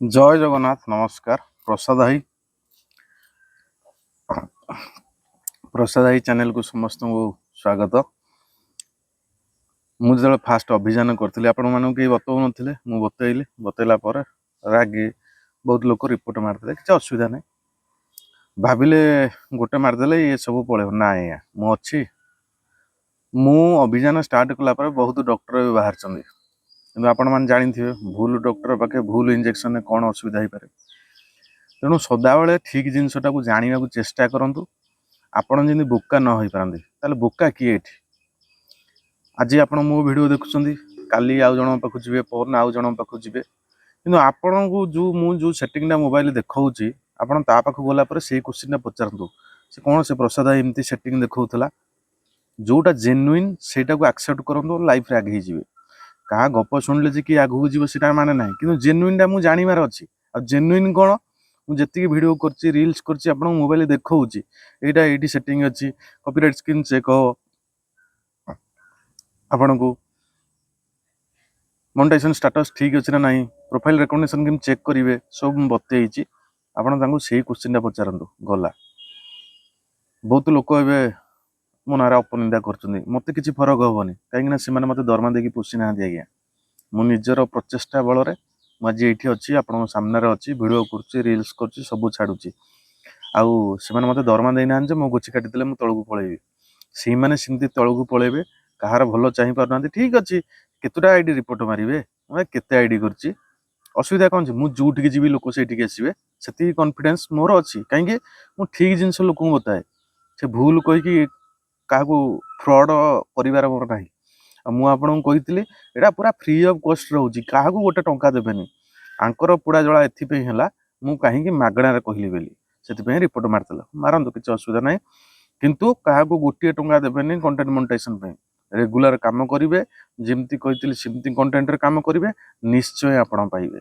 जय जगन्नाथ नमस्कार। प्रसाद भाई चैनल को समस्त को स्वागत। मुझे फास्ट अभियान करी आपण मानक कहीं बतौ नी मुझे बतैला रागे बहुत लोग रिपोर्ट मारते किसी असुविधा नहीं भाविले गोटे मारदे ये सब पड़े ना आज्ञा मुझे मु अभियान स्टार्ट कला बहुत डॉक्टर भी बाहर कि आपण मैंने जानी थे भूल डॉक्टर पाखे भूल इंजेक्शन कौन असुविधा हो पारे तेणु सदाबले ठीक जिनसटा को जानने को चेष्टा करूँ आपण जमी बोका न हो पारती बोका किए आज आप मो भिड देखुं काली आउ जन पाक जी परन आउ जन पाक जी कि आपण को जो सेटिंगटा मोबाइल देखा आपड़ ता पाख गलापर से क्वेश्चन पचारतु से कौन से प्रसाद एमती सेटिंग देखा जोटा जेन्युइन से एक्सेप्ट करूँ लाइफ आगे जी क्या गप शुणिले कि आगू जीव माने ना कि जेन्युइनटा मुझे जानवर अच्छी आ जेन्युइन कौन मुझे वीडियो कर रील्स कर मोबाइल देखा यहाँ ये सेटिंग अच्छी कॉपीराइट स्क्रीन चेक हो आपण को मोनेटाइजेशन स्टेटस ठीक अच्छे ना नहीं प्रोफाइल रिकमेंडेशन केम चेक करेंगे सब बतई आपड़ से क्वेश्चन पचारतु गला बहुत लोक ए मो ना अपनिंदा कर मत कि फरक हेनी कहीं मत दरमा देकी पोषि ना आज्ञा मु निजर प्रचेषा बल मुझे ये अच्छी आप सामने अच्छी भिड कर रील्स कर सब छाड़ुची आउ से मत दरमा देना मो गुची काटिदे मुझे तौक पलैबी से मैंने सेमती तौक पलैबे कहार भल चाह पार ठीक अच्छे केतटा आईडी रिपोर्ट मारे केते आईडी कर असुविधा कौन मुझे जोटिक जी लोक से आसवे से कॉन्फिडेंस मोर अच्छी कहीं मुझे ठीक जिनस लोक बताए से भूल कहीकि क्या फ्रड कर मोर ना मुझे कही यहाँ पूरा फ्री ऑफ कॉस्ट रोचे क्या गोटे टंका देवेनि आंकर पोड़ा जला एपाई मु कहीं मागणार कहली बोली से रिपोर्ट मारदेला मारतु किसी असुविधा ना किंतु क्या गोटे टंका देवेनि कंटेंट मोनेटाइजेशन रेगुलर काम करेंगे जमती कही सेमती कंटेंट काम करेंगे निश्चय आपण पाइबे।